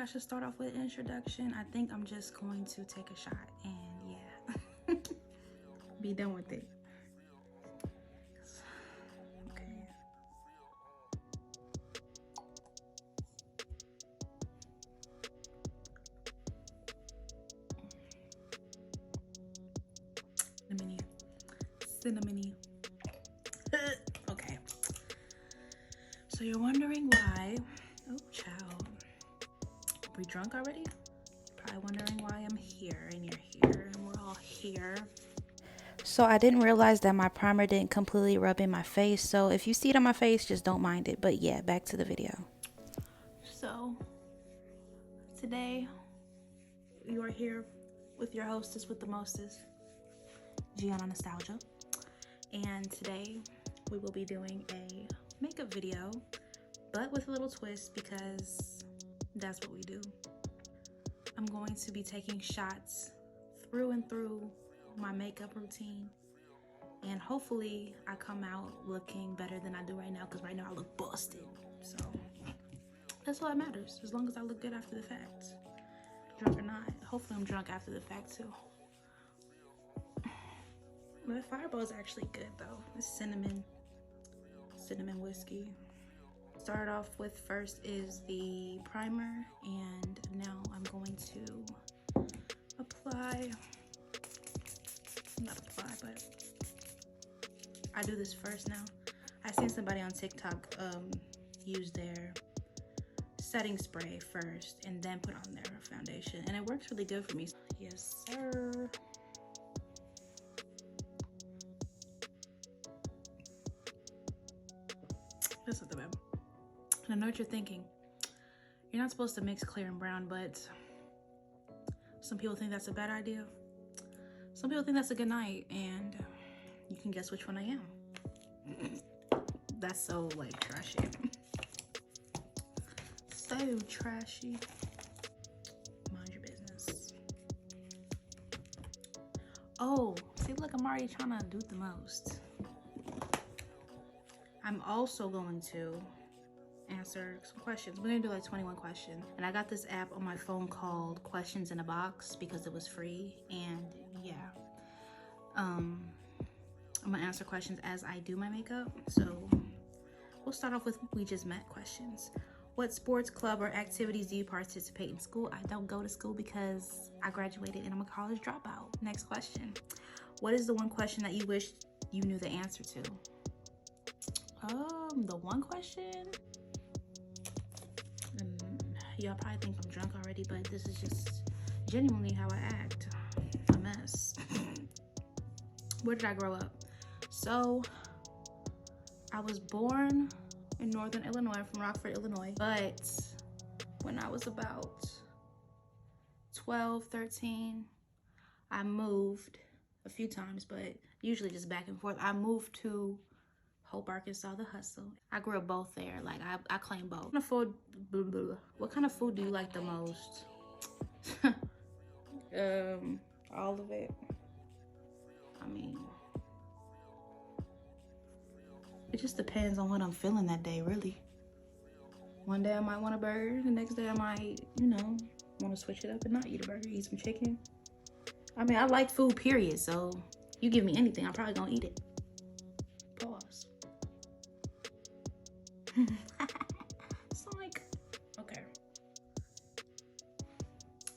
I should start off with introduction. I think I'm just going to take a shot and yeah, be done with it. Okay. Cinnamony. Okay. So you're wondering why, oh child, we drunk already? Probably wondering why I'm here and you're here and we're all here. So I didn't realize that my primer didn't completely rub in my face. So if you see it on my face, just don't mind it. But yeah, back to the video. So today you are here with your hostess with the mostest, Geona Nostalgia. And today we will be doing a makeup video, but with a little twist because that's what we do. I'm going to be taking shots through and through my makeup routine, and hopefully I come out looking better than I do right now, because right now I look busted. So that's all that matters, as long as I look good after the fact. Drunk or not, hopefully I'm drunk after the fact too. The Fireball is actually good though. It's cinnamon whiskey. Start off with first is the primer, and now I'm going to apply, not apply, but I do this first now. I seen somebody on TikTok use their setting spray first and then put on their foundation, and it works really good for me. Yes, sir. That's not the bad. And I know what you're thinking. You're not supposed to mix clear and brown, but some people think that's a bad idea. Some people think that's a good night, and you can guess which one I am. That's so like trashy. So trashy. Mind your business. Oh, see, look, I'm already trying to do the most. I'm also going to answer some questions. We're gonna do like 21 questions. And I got this app on my phone called Questions in a Box because it was free. And yeah, I'm gonna answer questions as I do my makeup. So we'll start off with we just met questions. What sports, club, or activities do you participate in school? I don't go to school because I graduated and I'm a college dropout. Next question. What is the one question that you wish you knew the answer to? The one question? Y'all probably think I'm drunk already, but this is just genuinely how I act. A mess. Where did I grow up? So, I was born in Northern Illinois, from Rockford, Illinois. But when I was about 12, 13, I moved a few times, but usually just back and forth. I moved to Hope, Arkansas, the hustle. I grew up both there. Like I claim both. What kind of food do you like the most? All of it. I mean, it just depends on what I'm feeling that day, really. One day I might want a burger. The next day I might, you know, want to switch it up and not eat a burger, eat some chicken. I mean, I like food, period. So you give me anything, I'm probably gonna eat it. Pause. It's like, okay.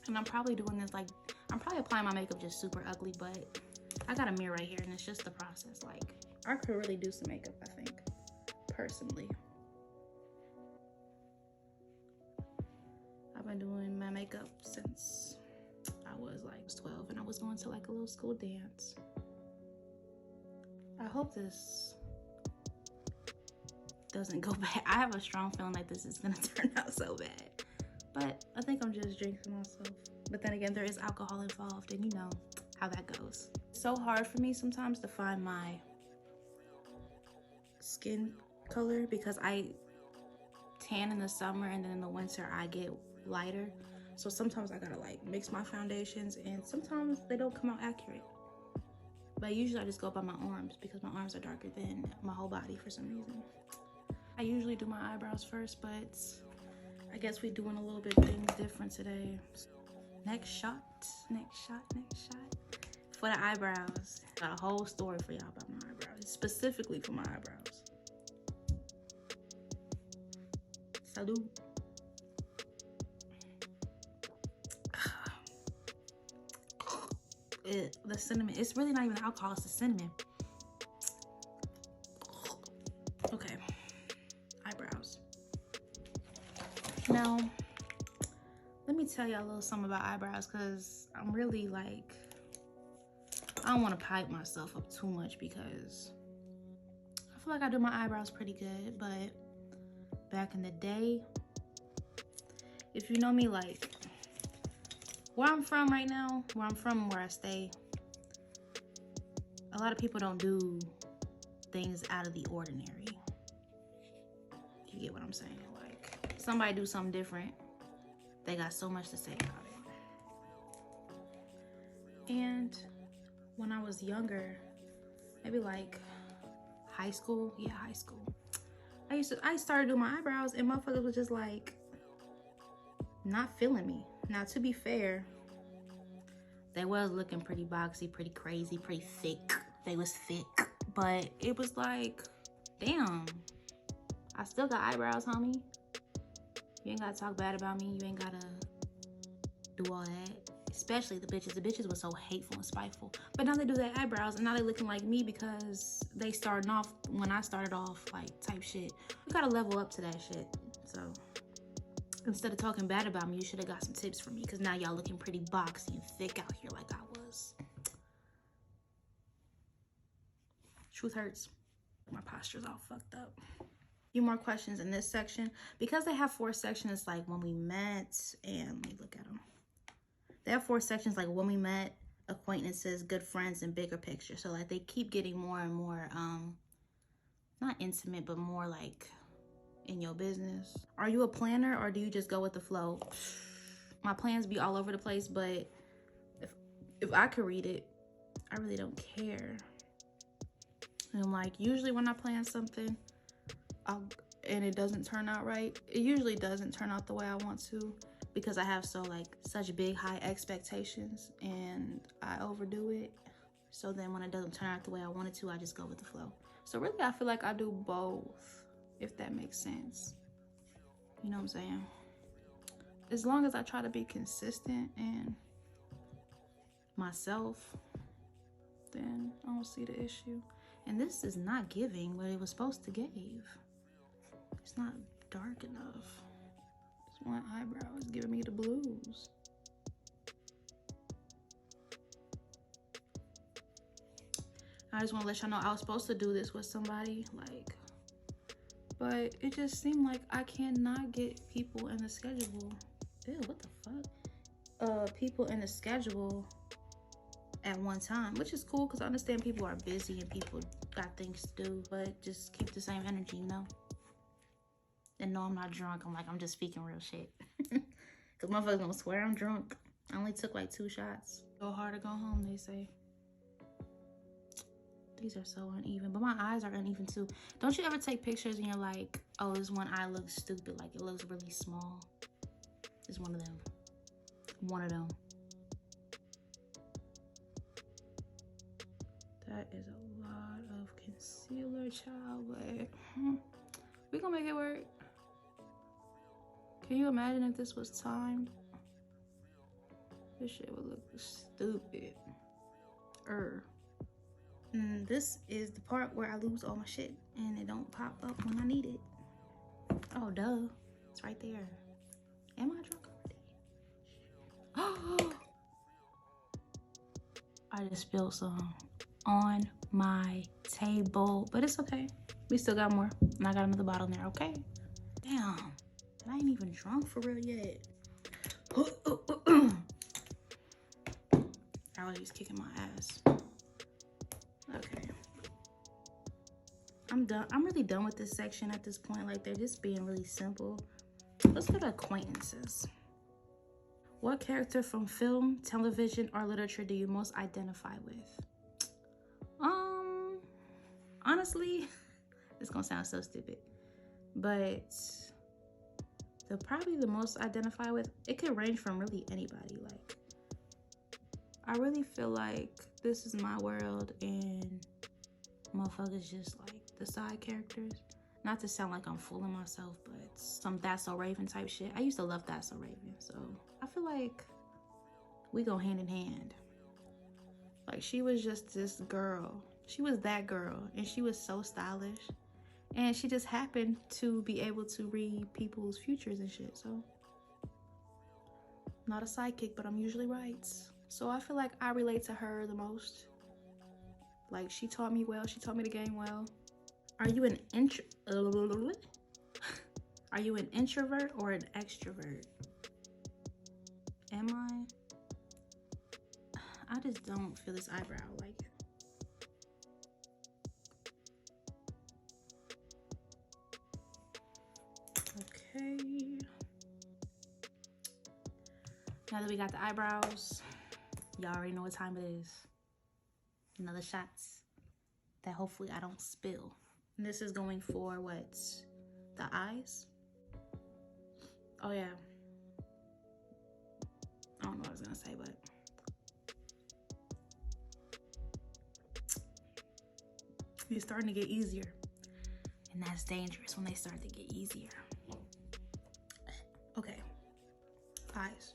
And I'm probably doing this like, I'm probably applying my makeup just super ugly, but I got a mirror right here and it's just the process. Like, I could really do some makeup, I think, personally. I've been doing my makeup since I was like 12 and I was going to like a little school dance. I hope this doesn't go bad. I have a strong feeling like this is gonna turn out so bad, but I think I'm just drinking myself. But then again, there is alcohol involved, and you know how that goes. It's so hard for me sometimes to find my skin color because I tan in the summer and then in the winter I get lighter. So sometimes I gotta like mix my foundations and sometimes they don't come out accurate. But usually I just go by my arms because my arms are darker than my whole body for some reason. I usually do my eyebrows first, but I guess we doing a little bit things different today. Next shot. For the eyebrows. Got a whole story for y'all about my eyebrows. Specifically for my eyebrows. Salud. The cinnamon, it's really not even alcohol, it's the cinnamon. Okay, eyebrows. Now, let me tell y'all a little something about eyebrows, because I'm really like, I don't want to pipe myself up too much because I feel like I do my eyebrows pretty good, but back in the day, if you know me, like where I'm from right now, where I stay, a lot of people don't do things out of the ordinary. You get what I'm saying? Like, somebody do something different, they got so much to say about it. And when I was younger, maybe like high school, I started doing my eyebrows and motherfuckers was just like not feeling me. Now, to be fair, they was looking pretty boxy, pretty crazy, pretty thick. They was thick, but it was like, damn, I still got eyebrows, homie. You ain't gotta talk bad about me. You ain't gotta do all that. Especially the bitches. The bitches were so hateful and spiteful. But now they do their eyebrows and now they looking like me because they starting off when I started off, like, type shit. We gotta level up to that shit. So instead of talking bad about me, you should have got some tips from me, because now y'all looking pretty boxy and thick out here like I was. Truth hurts. My posture's all fucked up. Few more questions in this section. Because they have 4 sections, like when we met, and let me look at them. They have 4 sections, like when we met, acquaintances, good friends, and bigger picture. So like they keep getting more and more, not intimate, but more like in your business. Are you a planner or do you just go with the flow? My plans be all over the place, but if I could read it, I really don't care. And like usually when I plan something and it doesn't turn out right, it usually doesn't turn out the way I want to, because I have such big high expectations and I overdo it. So then when it doesn't turn out the way I want it to, I just go with the flow. So really I feel like I do both, if that makes sense. You know what I'm saying? As long as I try to be consistent and myself, then I don't see the issue. And this is not giving what it was supposed to give. It's not dark enough. This one eyebrow is giving me the blues. I just want to let y'all know I was supposed to do this with somebody, like, but it just seemed like I cannot get people in the schedule. Ew, what the fuck? People in the schedule at one time, which is cool because I understand people are busy and people got things to do, but just keep the same energy, you know? And no, I'm not drunk. I'm just speaking real shit. Because motherfuckers gonna swear I'm drunk. I only took like 2 shots. Go hard or go home, they say. These are so uneven, but my eyes are uneven too. Don't you ever take pictures and you're like, oh, this one eye looks stupid, like it looks really small? It's one of them. One of them. That is a lot of concealer, child, but we gonna make it work. Can you imagine if this was timed? This shit would look stupid. This is the part where I lose all my shit and it don't pop up when I need it. Oh, duh. It's right there. Am I drunk already? I just spilled some on my table, but it's okay. We still got more, and I got another bottle in there, okay? Damn, and I ain't even drunk for real yet. Allergies kicking my ass. Okay. I'm done. I'm really done with this section at this point. Like, they're just being really simple. Let's go to acquaintances. What character from film, television, or literature do you most identify with? Honestly, it's gonna sound so stupid, but probably the most I identify with, it could range from really anybody. Like, I really feel like this is my world and motherfuckers just like the side characters. Not to sound like I'm fooling myself, but some That's So Raven type shit. I used to love That's So Raven, so I feel like we go hand in hand. Like, she was just this girl. She was that girl, and she was so stylish. And she just happened to be able to read people's futures and shit, so. Not a sidekick, but I'm usually right. So I feel like I relate to her the most. Like, she taught me well. She taught me the game well. Are you an Are you an introvert or an extrovert? Am I? I just don't feel this eyebrow like it. Okay. Now that we got the eyebrows, y'all already know what time it is. Another shots that hopefully I don't spill. And this is going for what? The eyes? Oh yeah. I don't know what I was gonna say, but it's starting to get easier. And that's dangerous when they start to get easier. Okay. Eyes.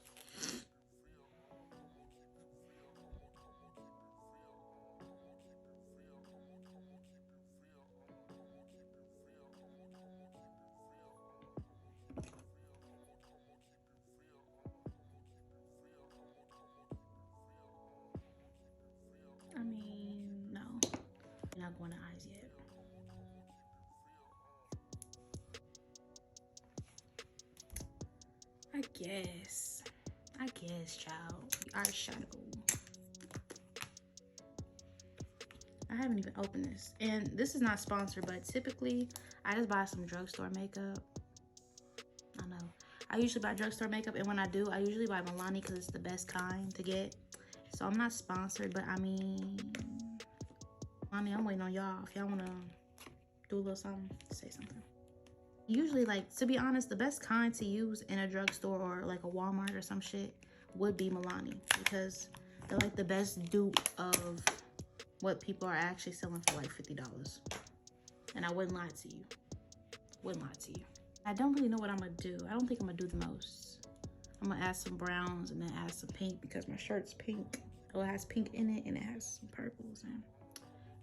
I mean, no. I'm not going to eyes yet. I guess, child. Eyeshadow. I haven't even opened this. And this is not sponsored, but typically I just buy some drugstore makeup. I know. I usually buy drugstore makeup, and when I do, I usually buy Milani because it's the best kind to get. So I'm not sponsored, but I mean, I'm waiting on y'all. If y'all want to do a little something, say something. Usually, like, to be honest, the best kind to use in a drugstore or like a Walmart or some shit would be Milani, because they're like the best dupe of what people are actually selling for like $50. And I wouldn't lie to you. I don't really know what I'm gonna do. I don't think I'm gonna do the most. I'm gonna add some browns and then add some pink because my shirt's pink. Oh, it has pink in it and it has some purples. And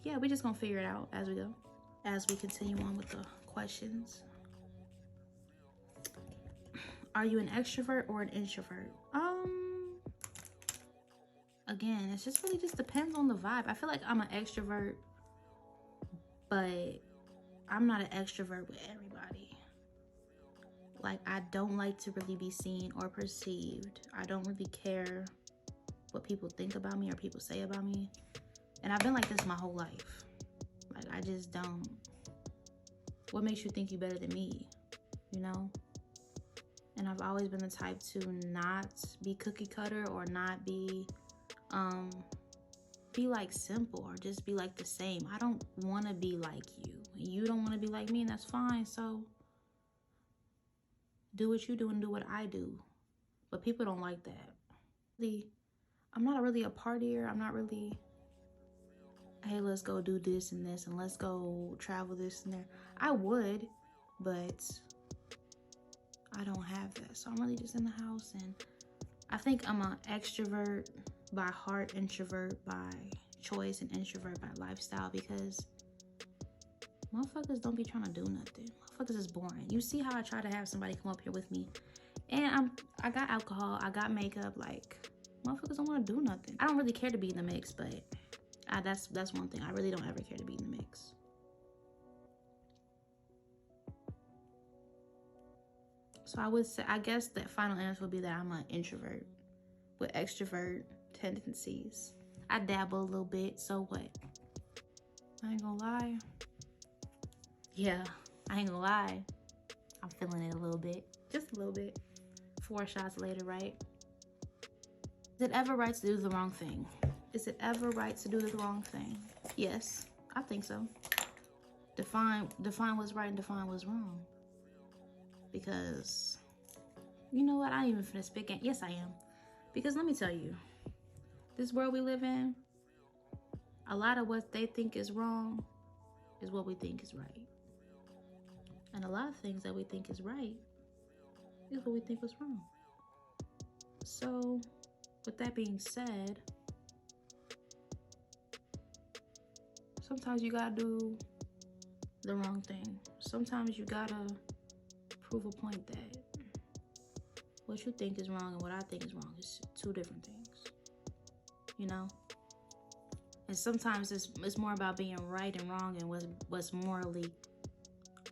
yeah, we're just gonna figure it out as we go. As we continue on with the questions. Are you an extrovert or an introvert? Again, it's just really just depends on the vibe. I feel like I'm an extrovert, but I'm not an extrovert with everybody. Like, I don't like to really be seen or perceived. I don't really care what people think about me or people say about me. And I've been like this my whole life. Like, I just don't. What makes you think you better than me? You know? And I've always been the type to not be cookie cutter or not be like simple or just be like the same. I don't want to be like you. You don't want to be like me, and that's fine. So do what you do and do what I do. But people don't like that. I'm not really a partier. I'm not really, hey, let's go do this and this and let's go travel this and there. I would, but I don't have that. So I'm really just in the house, and I think I'm an extrovert by heart, introvert by choice, and introvert by lifestyle, because motherfuckers don't be trying to do nothing. Motherfuckers is boring. You see how I try to have somebody come up here with me, and I got alcohol, I got makeup. Like, motherfuckers don't want to do nothing. I don't really care to be in the mix, but that's one thing. I really don't ever care to be in the mix. So I would say, I guess that final answer would be that I'm an introvert with extrovert tendencies. I dabble a little bit, so what? I ain't gonna lie. Yeah, I ain't gonna lie. I'm feeling it a little bit, just a little bit. 4 shots later, right? Is it ever right to do the wrong thing? Is it ever right to do the wrong thing? Yes, I think so. Define what's right and define what's wrong. Because You know what? I ain't even finna speak. Yes, I am. Because let me tell you, this world we live in, a lot of what they think is wrong is what we think is right. And a lot of things that we think is right is what we think was wrong. So, with that being said, sometimes you gotta do the wrong thing. Sometimes you gotta prove a point that what you think is wrong and what I think is wrong is two different things. You know? And sometimes it's more about being right and wrong and what's morally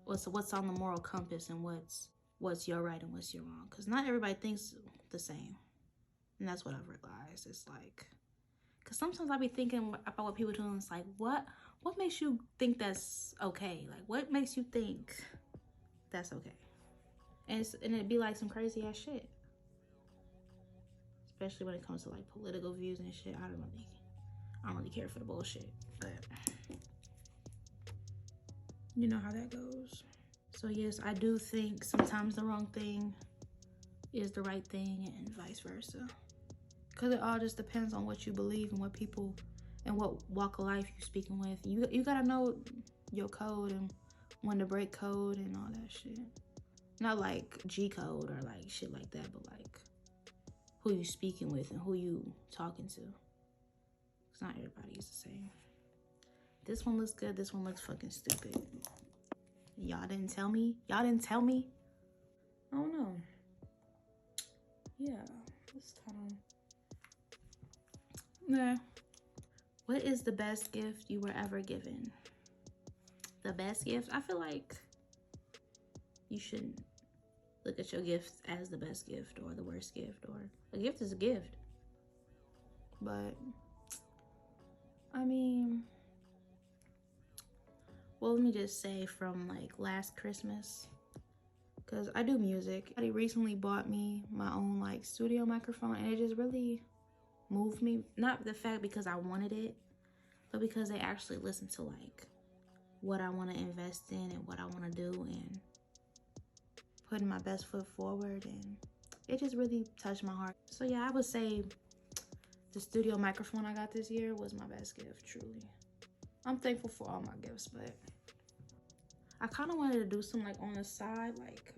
what's on the moral compass and what's your right and what's your wrong. Because not everybody thinks the same. And that's what I've realized. It's like, because sometimes I be thinking about what people do, and it's like, what makes you think that's okay? Like, what makes you think that's okay? And it'd be like some crazy ass shit. Especially when it comes to like political views and shit. I don't really care for the bullshit. But you know how that goes. So yes, I do think sometimes the wrong thing is the right thing and vice versa. Because it all just depends on what you believe and what people and what walk of life you're speaking with. You gotta know your code and when to break code and all that shit. Not like G code or like shit like that, but like who you speaking with and who you talking to. Because not everybody is the same. This one looks good. This one looks fucking stupid. Y'all didn't tell me? Y'all didn't tell me? I don't know. Yeah, it's kind of... Nah. What is the best gift you were ever given? The best gift? I feel like you shouldn't look at your gifts as the best gift or the worst gift, or a gift is a gift. But I mean, well, let me just say from like last Christmas, because I do music. Somebody recently bought me my own like studio microphone, and it just really moved me. Not the fact because I wanted it, but because they actually listened to like what I want to invest in and what I want to do and putting my best foot forward, and it just really touched my heart. So yeah, I would say the studio microphone I got this year was my best gift, truly. I'm thankful for all my gifts, but I kind of wanted to do some like on the side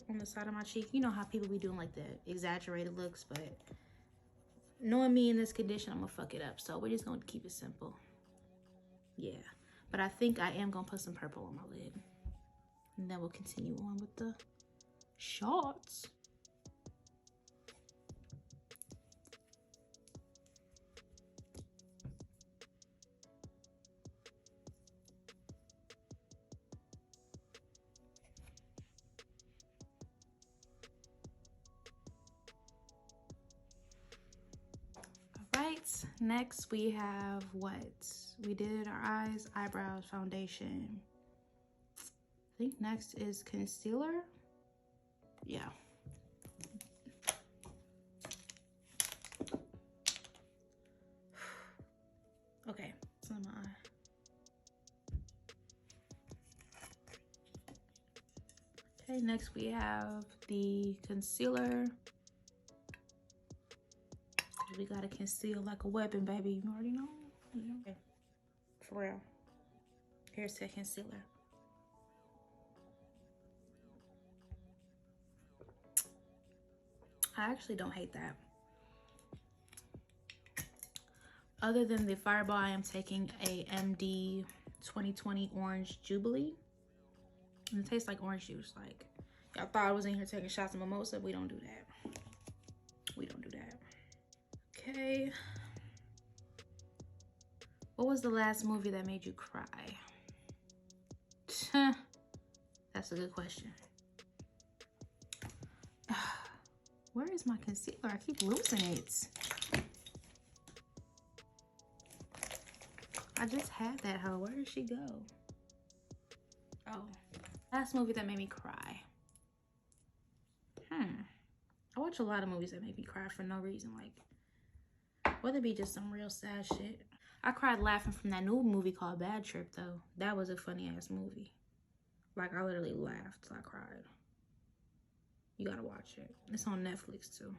of my cheek. You know how people be doing like the exaggerated looks, but knowing me in this condition, I'm gonna fuck it up. So we're just gonna keep it simple. Yeah, but I think I am gonna put some purple on my lid, and then we'll continue on with the shots. Next we have what? We did our eyes, eyebrows, foundation. I think next is concealer. Yeah. Okay, it's on my eye. Okay, next we have the concealer. We gotta conceal like a weapon, baby. You already know. Okay. For real. Here's the concealer. I actually don't hate that. Other than the Fireball, I am taking a MD 2020 Orange Jubilee. And it tastes like orange juice. Like, y'all thought I was in here taking shots of mimosa. We don't do that. We don't do that. Okay. What was the last movie that made you cry? That's a good question. Where is my concealer? I keep losing it. I just had that hoe. Where did she go? Oh, last movie that made me cry. I watch a lot of movies that make me cry for no reason. Like, whether it be just some real sad shit. I cried laughing from that new movie called Bad Trip, though. That was a funny ass movie. Like, I literally laughed till I cried. You gotta watch it. It's on Netflix too.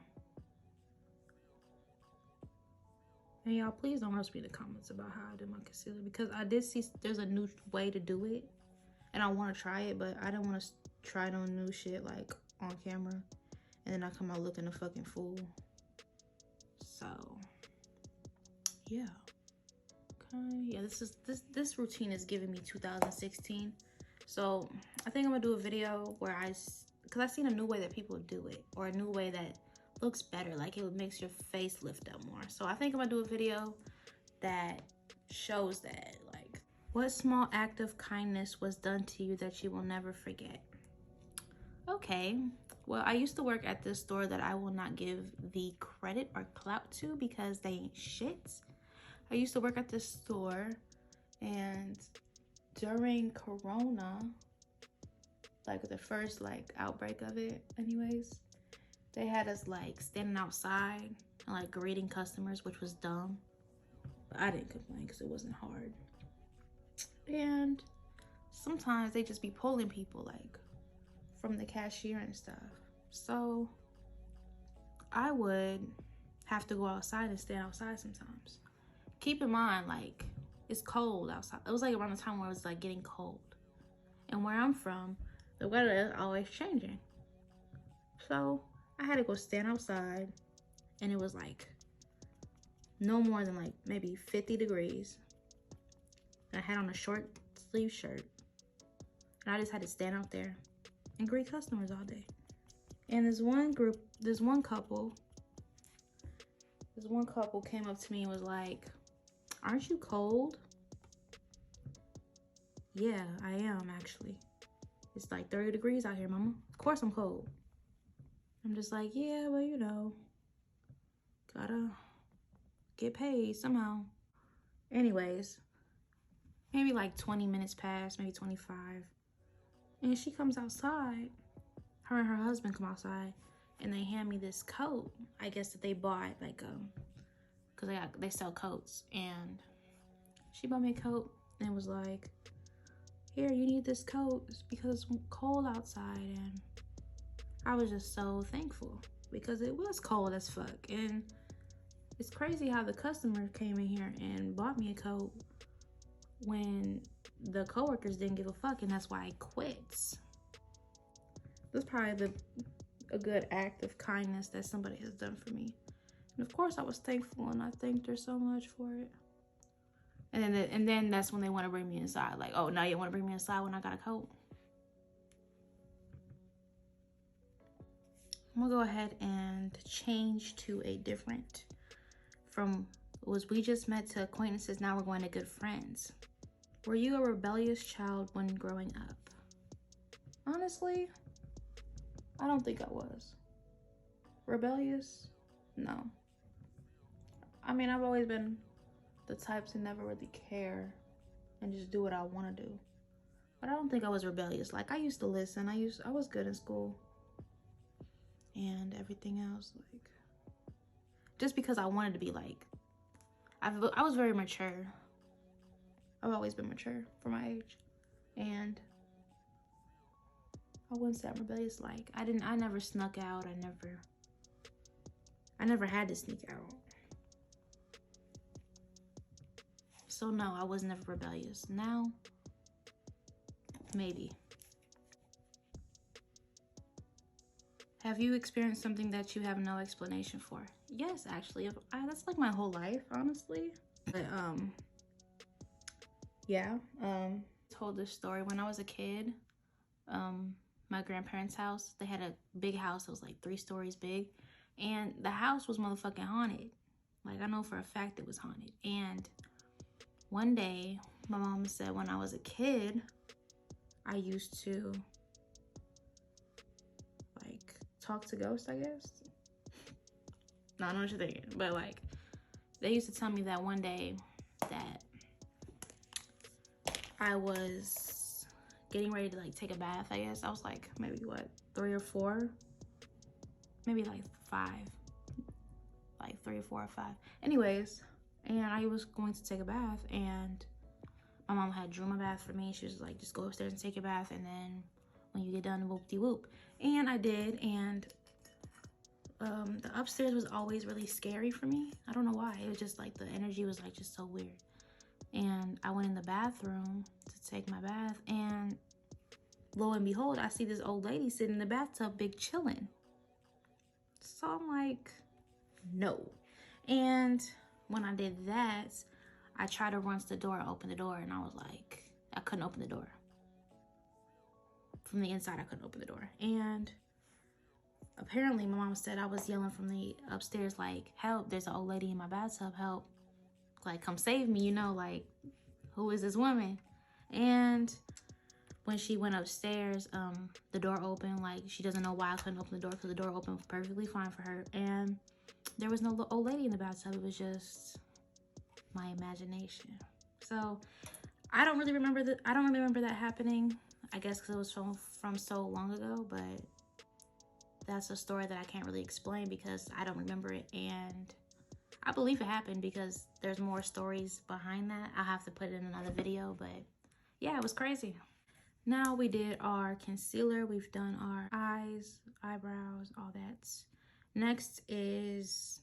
And y'all, please don't roast me in the comments about how I did my concealer, because I did see there's a new way to do it and I want to try it, but I don't want to try no new shit like on camera and then I come out looking a fucking fool. So yeah. Okay, yeah, this routine is giving me 2016. So I think I'm gonna do a video where because I seen a new way that people do it, or a new way that looks better, like it makes your face lift up more. So I think I'm gonna do a video that shows that, like, what small act of kindness was done to you that you will never forget? Okay, well, I used to work at this store that I will not give the credit or clout to because they ain't shit. I used to work at this store, and during Corona, like the first like outbreak of it anyways, they had us like standing outside and like greeting customers, which was dumb. But I didn't complain because it wasn't hard. And sometimes they just be pulling people like from the cashier and stuff. So I would have to go outside and stand outside sometimes. Keep in mind, like, it's cold outside. It was like around the time where it was like getting cold. And where I'm from, the weather is always changing. So I had to go stand outside, and it was like no more than like maybe 50 degrees. And I had on a short sleeve shirt, and I just had to stand out there and greet customers all day. And this one couple came up to me and was like, "Aren't you cold?" "Yeah, I am actually. It's like 30 degrees out here, mama. Of course I'm cold." I'm just like, yeah, but you know, gotta get paid somehow. Anyways, maybe like 20 minutes passed, maybe 25. And she comes outside. Her and her husband come outside, and they hand me this coat. I guess that they bought, like, cause they sell coats. And she bought me a coat and was like, "Here, you need this coat. It's because it's cold outside." And I was just so thankful because it was cold as fuck. And it's crazy how the customer came in here and bought me a coat when the coworkers didn't give a fuck, and that's why I quit. That's probably a good act of kindness that somebody has done for me. And of course I was thankful, and I thanked her so much for it. And then that's when they want to bring me inside. Like, oh, now you want to bring me inside when I got a coat? I'm gonna go ahead and change to a different, from was we just met to acquaintances, now we're going to good friends. Were you a rebellious child when growing up? Honestly, I don't think I was. Rebellious? No. I mean, I've always been the type to never really care and just do what I want to do. But I don't think I was rebellious. Like, I used to listen. I was good in school and everything else, like, just because I wanted to be like, I was very mature. I've always been mature for my age, and I wouldn't say I'm rebellious. Like, I never snuck out. I never had to sneak out. So no, I was never rebellious. Now, maybe. Have you experienced something that you have no explanation for? Yes, actually. That's like my whole life, honestly. But yeah. Told this story when I was a kid. My grandparents' house, they had a big house that was like 3 stories big, and the house was motherfucking haunted. Like, I know for a fact it was haunted. And one day, my mom said when I was a kid, I used to like talk to ghosts, I guess. No, I know what you're thinking, but like, they used to tell me that one day that I was getting ready to like take a bath, I guess. I was like maybe what, 3 or 4, maybe like 5, like 3 or 4 or 5. Anyways, and I was going to take a bath, and my mom had drew my bath for me. She was like, just go upstairs and take your bath. And then when you get done, whoop-de-whoop. And I did, and the upstairs was always really scary for me. I don't know why. It was just like the energy was like just so weird. And I went in the bathroom to take my bath, and lo and behold, I see this old lady sitting in the bathtub, big chilling. So I'm like, no. And when I did that, I tried to run to the door and open the door, and I was like, I couldn't open the door. From the inside, I couldn't open the door. And apparently my mom said I was yelling from the upstairs, like, help, there's an old lady in my bathtub, help. Like, come save me, you know, like, who is this woman? And when she went upstairs, the door opened. Like, she doesn't know why I couldn't open the door, because the door opened perfectly fine for her. And there was no old lady in the bathtub. It was just my imagination. So I don't really remember that happening. I guess because it was from so long ago, but that's a story that I can't really explain because I don't remember it. And I believe it happened because there's more stories behind that. I'll have to put it in another video, but yeah, it was crazy. Now we did our concealer. We've done our eyes, eyebrows, all that. Next is,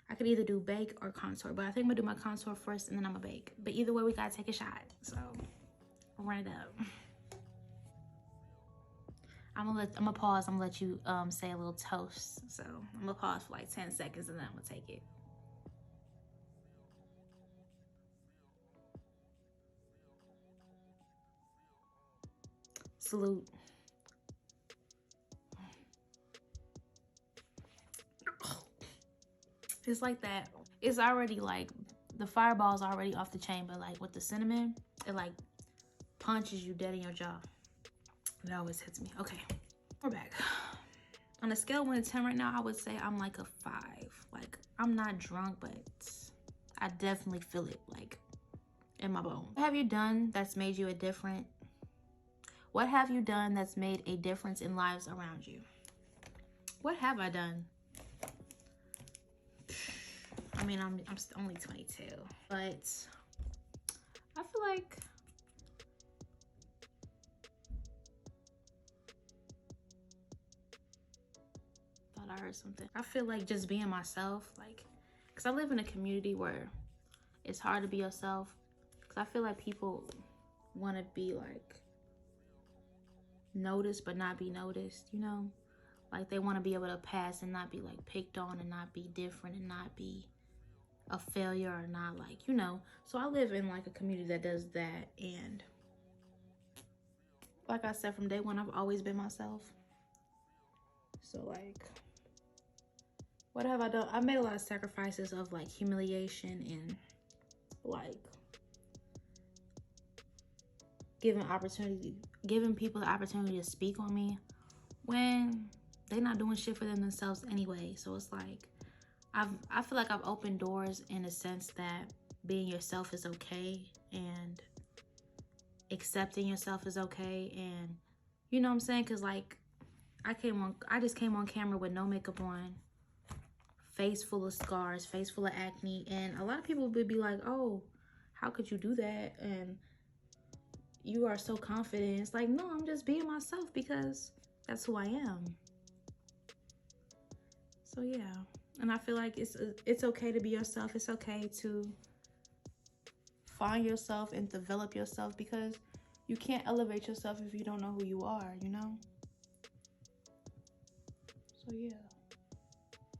I could either do bake or contour, but I think I'm gonna do my contour first and then I'm gonna bake. But either way, we gotta take a shot. So I'll run it up. I'm gonna pause. I'm gonna let you say a little toast. So I'm gonna pause for like 10 seconds and then I'm gonna take it. Salute. It's like that. It's already like, the fireball's already off the chain, but like with the cinnamon, it like punches you dead in your jaw. It always hits me. Okay, we're back. On a scale of 1 to 10 right now, I would say I'm like a 5. Like, I'm not drunk, but I definitely feel it like in my bones. What have you done that's made you a different? What have you done that's made a difference in lives around you? What have I done? I mean, I'm only 22, but I feel like I heard something. I feel like just being myself, like, because I live in a community where it's hard to be yourself, because I feel like people want to be like noticed but not be noticed, you know? Like, they want to be able to pass and not be like picked on, and not be different, and not be a failure, or not like, you know. So I live in like a community that does that, and like I said, from day one, I've always been myself. So like, what have I done? I've made a lot of sacrifices of like humiliation and like giving people the opportunity to speak on me when they're not doing shit for them themselves anyway. So it's like, I feel like I've opened doors in a sense that being yourself is okay, and accepting yourself is okay, and you know what I'm saying? Cause like, I just came on camera with no makeup on, face full of scars, face full of acne, and a lot of people would be like, oh, how could you do that? And you are so confident. It's like, no, I'm just being myself because that's who I am. So yeah, and I feel like it's okay to be yourself. It's okay to find yourself and develop yourself, because you can't elevate yourself if you don't know who you are, you know? So yeah,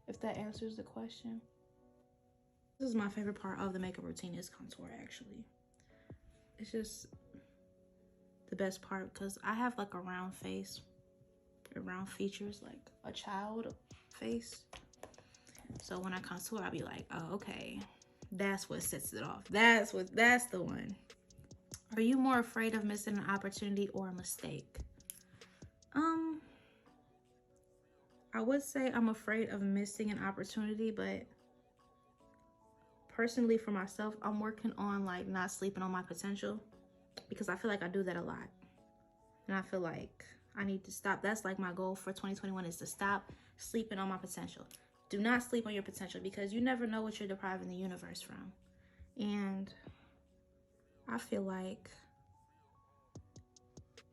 if that answers the question. This is my favorite part of the makeup routine, is contour, actually. It's just the best part, because I have like a round face, round features, like a child face. So when I contour, I'll be like, oh, okay, that's what sets it off. That's the one. Are you more afraid of missing an opportunity or a mistake? I would say I'm afraid of missing an opportunity, but personally for myself, I'm working on like not sleeping on my potential, because I feel like I do that a lot. And I feel like I need to stop. That's like my goal for 2021, is to stop sleeping on my potential. Do not sleep on your potential, because you never know what you're depriving the universe from. And I feel like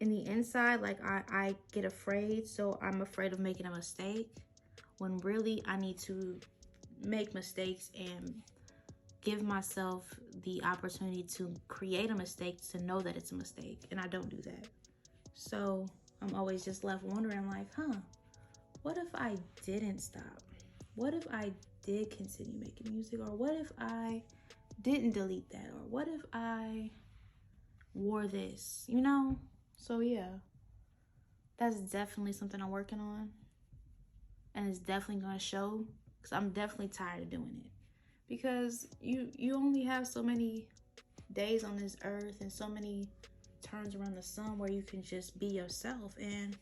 in the inside, like I get afraid, so I'm afraid of making a mistake, when really I need to make mistakes and give myself the opportunity to create a mistake, to know that it's a mistake, and I don't do that. So I'm always just left wondering, like, what if I didn't stop? What if I did continue making music? Or what if I didn't delete that? Or what if I wore this, you know? So yeah, that's definitely something I'm working on, and it's definitely gonna show, because I'm definitely tired of doing it. Because you only have so many days on this earth and so many turns around the sun where you can just be yourself. And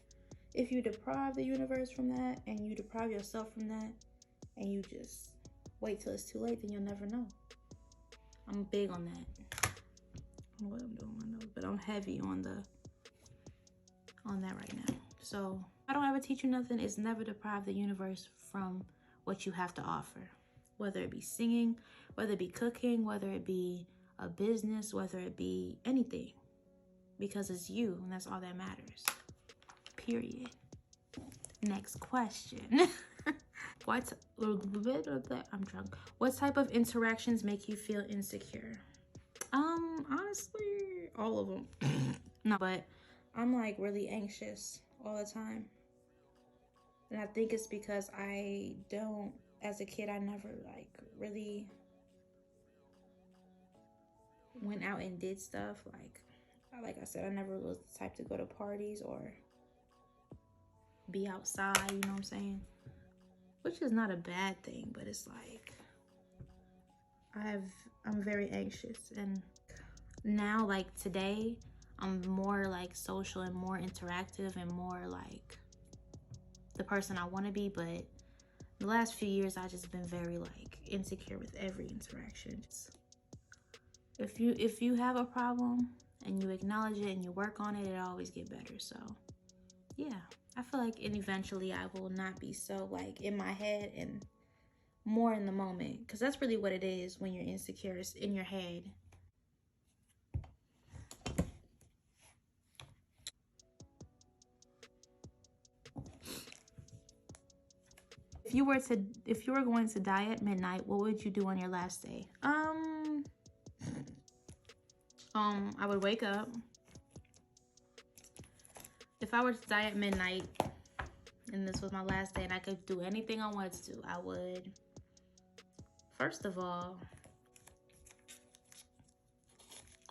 if you deprive the universe from that, and you deprive yourself from that, and you just wait till it's too late, then you'll never know. I'm big on that. I don't know what I'm doing with my nose, but I'm heavy on that right now. So I don't ever teach you nothing. It's never deprive the universe from what you have to offer, whether it be singing, whether it be cooking, whether it be a business, whether it be anything, because it's you, and that's all that matters, period. Next question. I'm drunk. What type of interactions make you feel insecure? Honestly, all of them. No, but I'm like really anxious all the time. And I think it's because as a kid, I never like really went out and did stuff. Like I said, I never was the type to go to parties or be outside, you know what I'm saying? Which is not a bad thing, but it's like, I'm very anxious. And now, like today, I'm more like social and more interactive and more like the person I want to be. But the last few years, I've just been very like insecure with every interaction. If you have a problem and you acknowledge it and you work on it, it'll always get better. So yeah, I feel like eventually I will not be so like in my head and more in the moment, because that's really what it is when you're insecure. It's in your head. If you were going to die at midnight, what would you do on your last day? I would wake up. If I were to die at midnight and this was my last day and I could do anything I wanted to do, I would, first of all,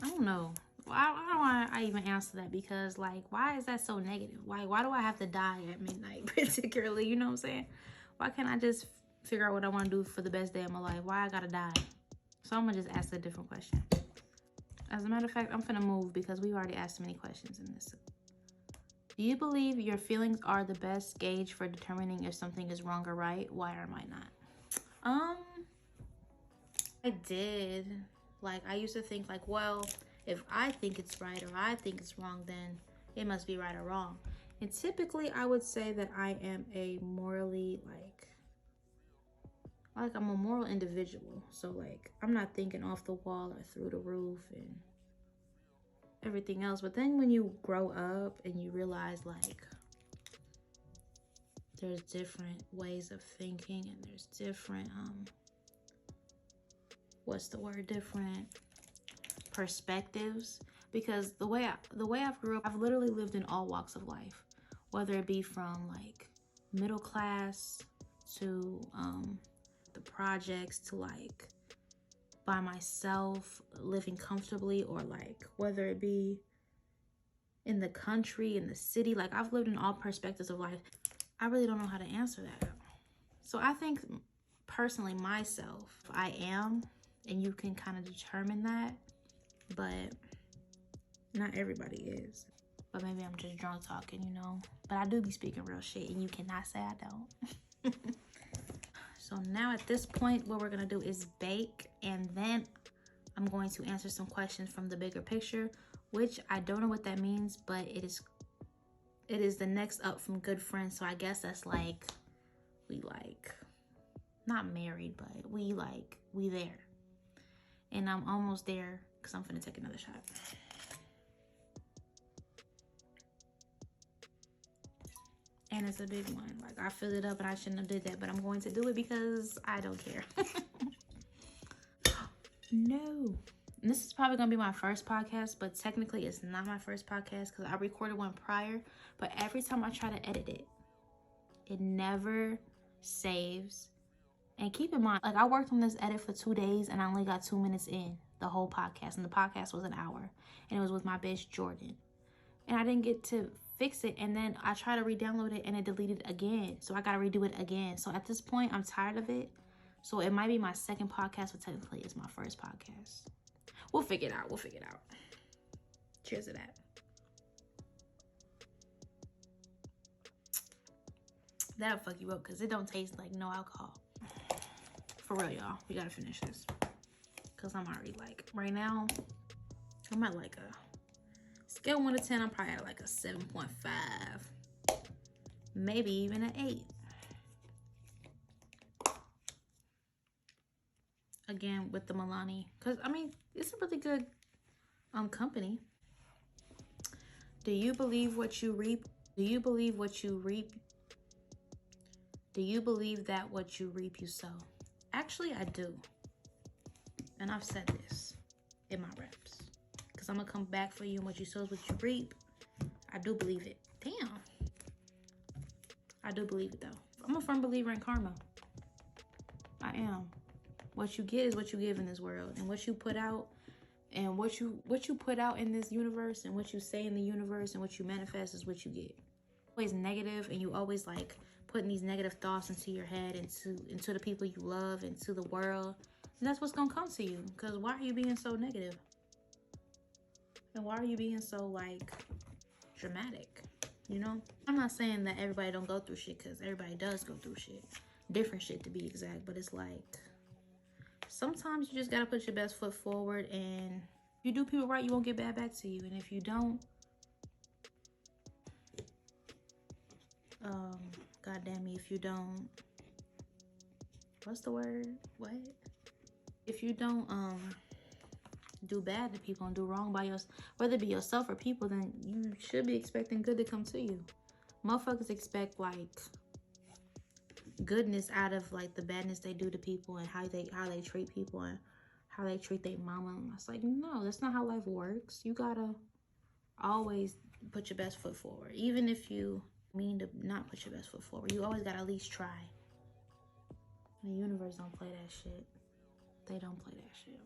I don't know. I don't want to even answer that, because like, why is that so negative? Why do I have to die at midnight particularly? You know what I'm saying? Why can't I just figure out what I want to do for the best day of my life? Why I gotta die? So I'm gonna just ask a different question. As a matter of fact, I'm finna move because we've already asked many questions in this. Do you believe your feelings are the best gauge for determining if something is wrong or right? Why or might not? I did. Like, I used to think like, well, if I think it's right or I think it's wrong, then it must be right or wrong. And typically I would say that I am a morally like I'm a moral individual. So like, I'm not thinking off the wall or through the roof and everything else. But then when you grow up and you realize like there's different ways of thinking and there's different different perspectives, because the way I've grew up, I've literally lived in all walks of life, whether it be from like middle class to the projects to like by myself living comfortably, or like whether it be in the country, in the city. Like, I've lived in all perspectives of life. I really don't know how to answer that. So I think personally myself, I am, and you can kind of determine that, but not everybody is. But maybe I'm just drunk talking, you know, but I do be speaking real shit and you cannot say I don't. So now at this point, what we're gonna do is bake, and then I'm going to answer some questions from the bigger picture, which I don't know what that means, but it is the next up from good friends. So I guess that's like, we like, not married, but we there. And I'm almost there because I'm finna take another shot. And it's a big one. Like, I filled it up and I shouldn't have did that, but I'm going to do it because I don't care. No. And this is probably going to be my first podcast, but technically it's not my first podcast because I recorded one prior. But every time I try to edit it, it never saves. And keep in mind, like, I worked on this edit for 2 days and I only got 2 minutes in the whole podcast. And the podcast was an hour. And it was with my bitch, Jordan. And I didn't get to fix it. And then I tried to re-download it and it deleted again. So I got to redo it again. So at this point, I'm tired of it. So it might be my second podcast, but technically it's my first podcast. We'll figure it out. We'll figure it out. Cheers to that. That'll fuck you up because it don't taste like no alcohol. For real, y'all. We gotta finish this. Because I'm already like, right now, I'm at like a scale 1 to 10. I'm probably at like a 7.5. Maybe even an 8. Again, with the Milani. Because, I mean, it's a really good company. Do you believe what you reap? Do you believe what you reap? Do you believe that what you reap, you sow? Actually, I do. And I've said this in my reps. Because I'm going to come back for you, and what you sow is what you reap. I do believe it. Damn. I do believe it, though. I'm a firm believer in karma. I am. What you get is what you give in this world. And what you put out, and what you put out in this universe, and what you say in the universe, and what you manifest is what you get. Always negative, and you always like putting these negative thoughts into your head, into the people you love, into the world. And that's what's gonna come to you. Because why are you being so negative? And why are you being so like dramatic? You know? I'm not saying that everybody don't go through shit, because everybody does go through shit. Different shit to be exact. But it's like, sometimes you just gotta put your best foot forward, and if you do people right, you won't get bad back to you. And if you don't, God damn me, if you don't, what's the word? What? If you don't do bad to people and do wrong by yourself, whether it be yourself or people, then you should be expecting good to come to you. Motherfuckers expect like goodness out of like the badness they do to people, and how they treat people, and how they treat their mama. And it's like, no, that's not how life works. You gotta always put your best foot forward. Even if you mean to not put your best foot forward, you always gotta at least try. The universe don't play that shit. They don't play that shit.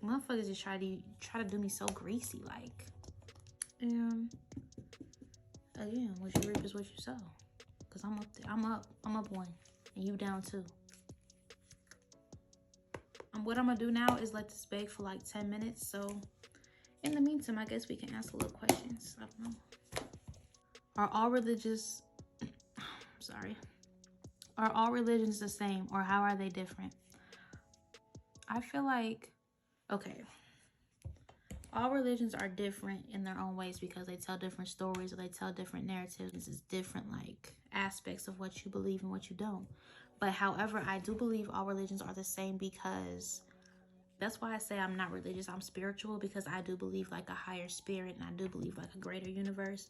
Motherfuckers just try to do me so greasy, like. And again, what you reap is what you sow. Cause I'm up there. I'm up 1, and you down 2. What I'm gonna do now is let this bake for like 10 minutes. So in the meantime, I guess we can ask a little questions. I don't know. Are all religions sorry. Are all religions the same, or how are they different? I feel like, okay, all religions are different in their own ways because they tell different stories, or they tell different narratives. This is different like aspects of what you believe and what you don't. But however, I do believe all religions are the same, because that's why I say I'm not religious, I'm spiritual, because I do believe like a higher spirit, and I do believe like a greater universe.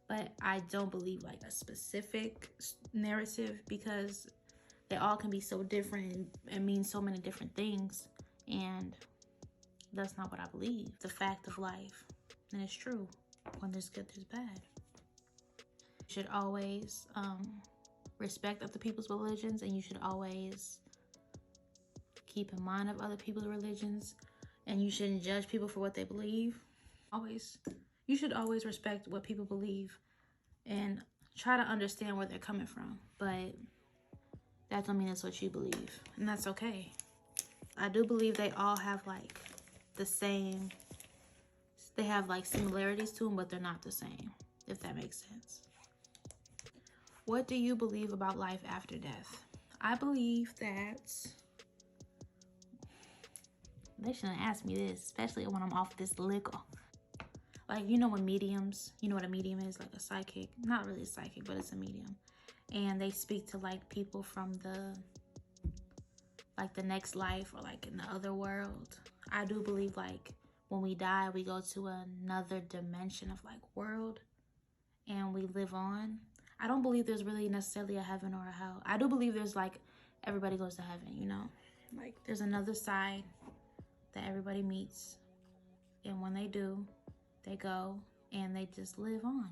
But I don't believe like a specific narrative, because they all can be so different and mean so many different things. And that's not what I believe. It's a fact of life. And it's true. When there's good, there's bad. You should always respect other people's religions, and you should always keep in mind of other people's religions, and you shouldn't judge people for what they believe. You should always respect what people believe and try to understand where they're coming from. But that don't mean that's what you believe, and that's okay. I do believe they all have like the same, they have like similarities to them, but they're not the same, if that makes sense. What do you believe about life after death? I believe that, they shouldn't ask me this, especially when I'm off this liquor. Like, you know when mediums, you know what a medium is? Like a psychic. Not really a psychic, but it's a medium. And they speak to like people from the next life, or like in the other world. I do believe like when we die, we go to another dimension of like world. and we live on. I don't believe there's really necessarily a heaven or a hell. I do believe there's like, everybody goes to heaven, you know? Like there's another side that everybody meets. And when they do, they go and they just live on.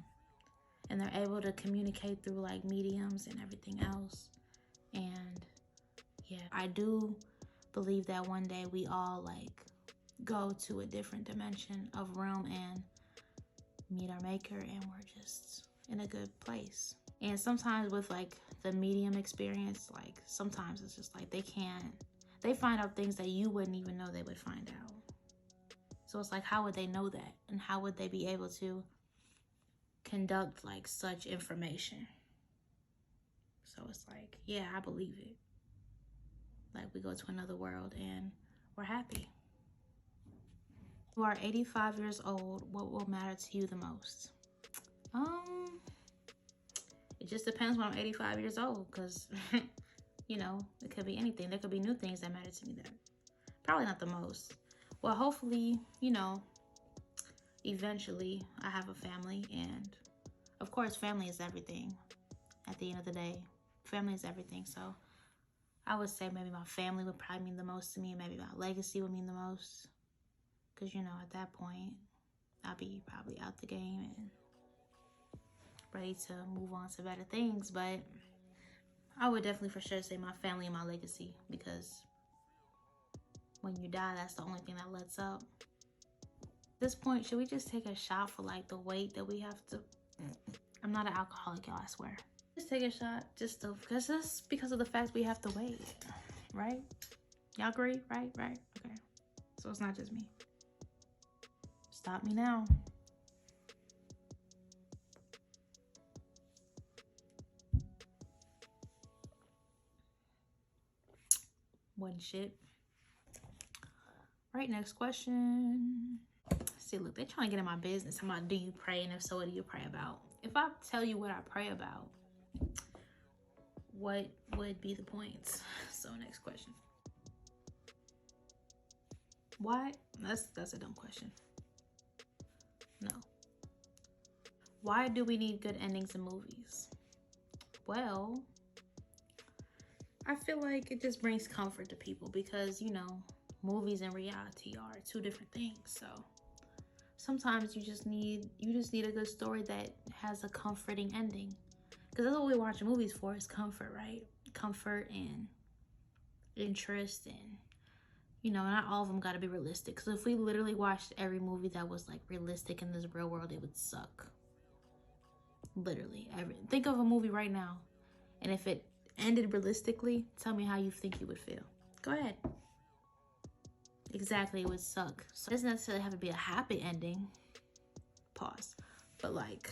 And they're able to communicate through like mediums and everything else. And yeah, I do believe that one day we all like go to a different dimension of realm and meet our maker, and we're just in a good place. And sometimes with like the medium experience, like sometimes it's just like they find out things that you wouldn't even know they would find out. So it's like, how would they know that? And how would they be able to conduct like such information? So it's like, yeah, I believe it. Like we go to another world and we're happy. You are 85 years old. What will matter to you the most? It just depends when I'm 85 years old, because you know, it could be anything. There could be new things that matter to me that probably not the most. Well, hopefully, you know, eventually I have a family, and of course family is everything. At the end of the day, family is everything. So I would say maybe my family would probably mean the most to me, and maybe my legacy would mean the most, because you know, at that point I'll be probably out the game and ready to move on to better things. But I would definitely for sure say my family and my legacy, because when you die, that's the only thing that lets up. At this point, should we just take a shot for like the weight that we have to? I'm not an alcoholic, y'all, I swear. Just take a shot, just because of the fact we have to wait, right? Y'all agree? Right? Okay. So it's not just me. Stop me now. Wasn't shit. Right, next question. See, look, they're trying to get in my business. I'm like, do you pray? And if so, what do you pray about? If I tell you what I pray about, what would be the points? So next question. Why? That's a dumb question. No. Why do we need good endings in movies? Well, I feel like it just brings comfort to people, because, you know, movies and reality are two different things. So sometimes you just need a good story that has a comforting ending, because that's what we watch movies for, is comfort, right? Comfort and interest, and you know, not all of them got to be realistic, because if we literally watched every movie that was like realistic in this real world, it would suck. Literally think of a movie right now, and if it ended realistically, tell me how you think you would feel. Go ahead. Exactly, it would suck. So it doesn't necessarily have to be a happy ending. Pause. But like,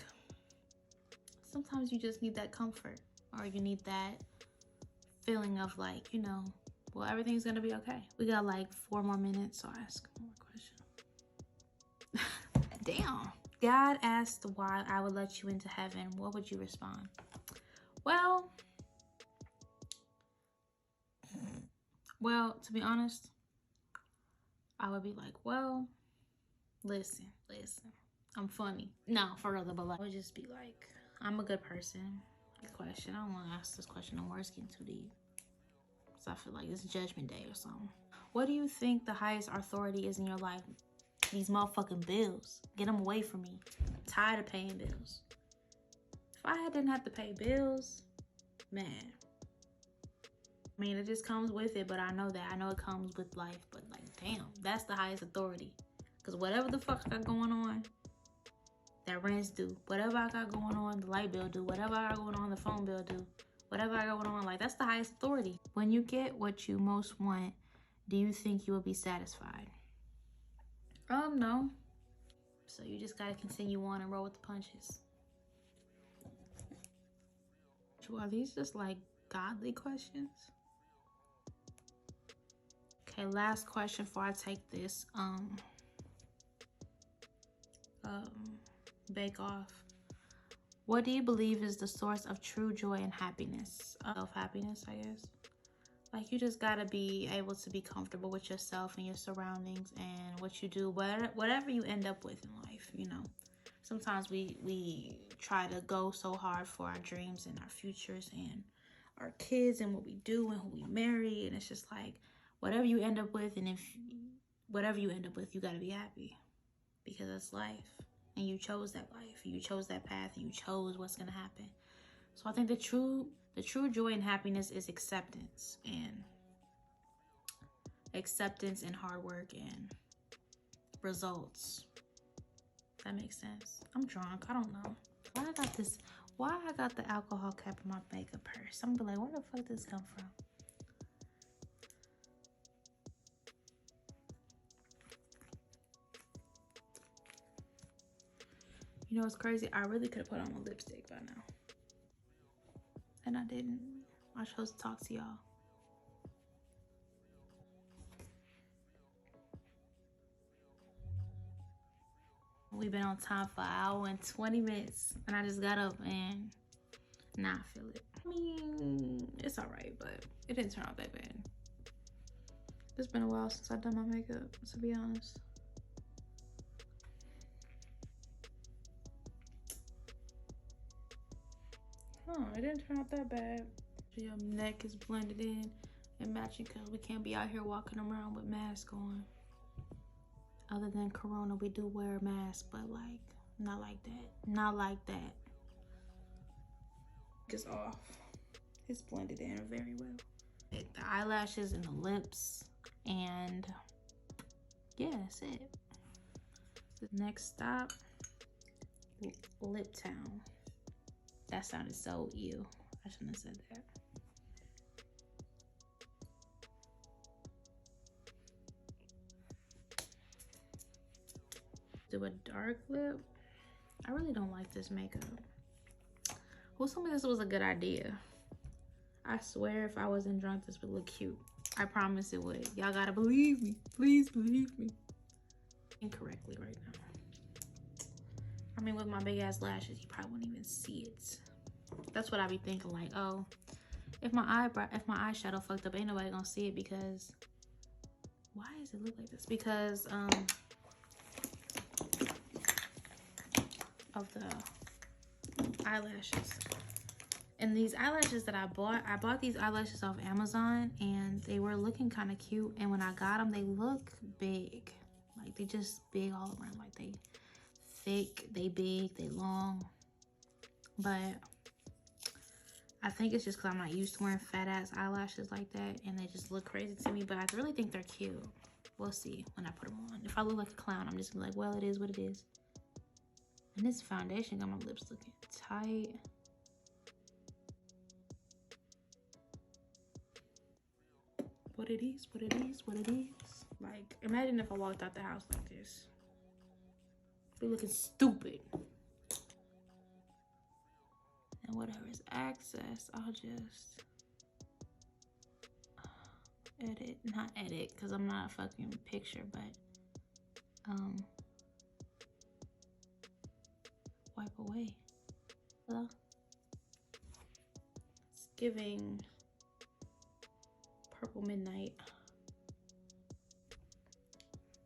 sometimes you just need that comfort, or you need that feeling of like, you know, well, everything's gonna be okay. We got like 4 more minutes, so I'll ask one more question. Damn. God asked why I would let you into heaven. What would you respond? Well, to be honest, I would be like, well, listen, I'm funny. No, for real, but like, I would just be like, I'm a good person. Good question. I don't want to ask this question no more. It's getting too deep. So I feel like it's Judgment Day or something. What do you think the highest authority is in your life? These motherfucking bills. Get them away from me. I'm tired of paying bills. If I didn't have to pay bills, man. I mean, it just comes with it, but I know that. I know it comes with life, but like, damn, that's the highest authority. Because whatever the fuck I got going on, that rent's due. Whatever I got going on, the light bill due. Whatever I got going on, the phone bill due. Whatever I got going on, like, that's the highest authority. When you get what you most want, do you think you will be satisfied? No. So you just gotta continue on and roll with the punches. Are these just like godly questions? Okay, last question before I take this bake off. What do you believe is the source of true joy and happiness? Self-happiness, I guess. Like, you just gotta be able to be comfortable with yourself and your surroundings and what you do, whatever you end up with in life, you know. Sometimes we try to go so hard for our dreams and our futures and our kids and what we do and who we marry. And it's just like, whatever you end up with, and if whatever you end up with, you got to be happy, because it's life. And you chose that life. You chose that path. You chose what's going to happen. So I think the true joy and happiness is acceptance and hard work and results. That makes sense. I'm drunk. I don't know why I got the alcohol cap in my makeup purse. I'm gonna be like, where the fuck did this come from? You know what's crazy? I really could have put on my lipstick by now, and I didn't. I chose to talk to y'all. We've been on time for an hour and 20 minutes, and I just got up and now I feel it. I mean, it's all right, but it didn't turn out that bad. It's been a while since I've done my makeup, to be honest. Huh, it didn't turn out that bad. Your neck is blended in and matching, because we can't be out here walking around with masks on. Other than Corona, we do wear a mask, but like, not like that. Not like that. It's off. It's blended in very well. The eyelashes and the lips, and yeah, that's it. The next stop, Lip Town. That sounded so ew. I shouldn't have said that. Do a dark lip. I really don't like this makeup. Who told me this was a good idea? I swear if I wasn't drunk, this would look cute. I promise it would. Y'all gotta believe me. Please believe me. Incorrectly right now. I mean, with my big ass lashes, you probably wouldn't even see it. That's what I be thinking, like, oh, if my eyeshadow fucked up, ain't nobody gonna see it, because why does it look like this? Because of the eyelashes. And these eyelashes that I bought these eyelashes off Amazon, and they were looking kind of cute, and when I got them, they look big. Like, they just big all around. Like, they thick, they big, they long. But I think it's just because I'm not used to wearing fat ass eyelashes like that, and they just look crazy to me. But I really think they're cute. We'll see when I put them on. If I look like a clown, I'm just gonna be like, well, it is what it is. And this foundation got my lips looking tight. What it is, what it is, what it is. Like, imagine if I walked out the house like this. Be looking stupid. And whatever is access, I'll just not edit, because I'm not a fucking picture, but wipe away. Hello? It's giving Purple Midnight.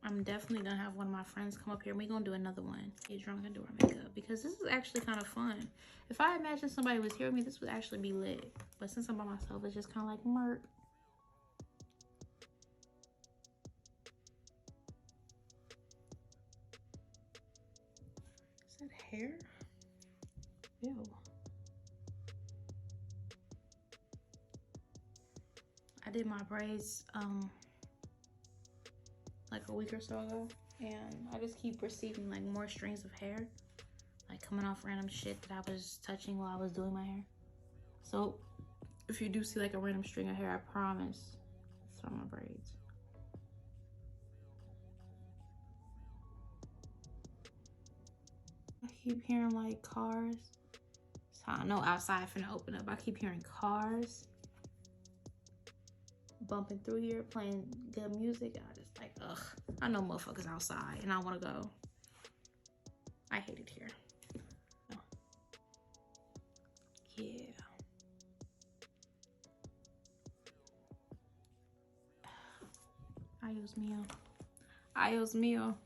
I'm definitely gonna have one of my friends come up here, and we're gonna do another one. Get drunk and do our makeup, because this is actually kind of fun. If I imagine somebody was here with me, this would actually be lit. But since I'm by myself, it's just kind of like murk. Is that hair? Ew. I did my braids like a week or so ago, and I just keep receiving like more strings of hair, like coming off random shit that I was touching while I was doing my hair. So if you do see like a random string of hair, I promise it's from my braids. I keep hearing like cars. So I know outside finna open up. I keep hearing cars bumping through here, playing good music. I just like, ugh. I know motherfuckers outside, and I want to go. I hate it here. Oh. Yeah. Adios mio. Adios mio.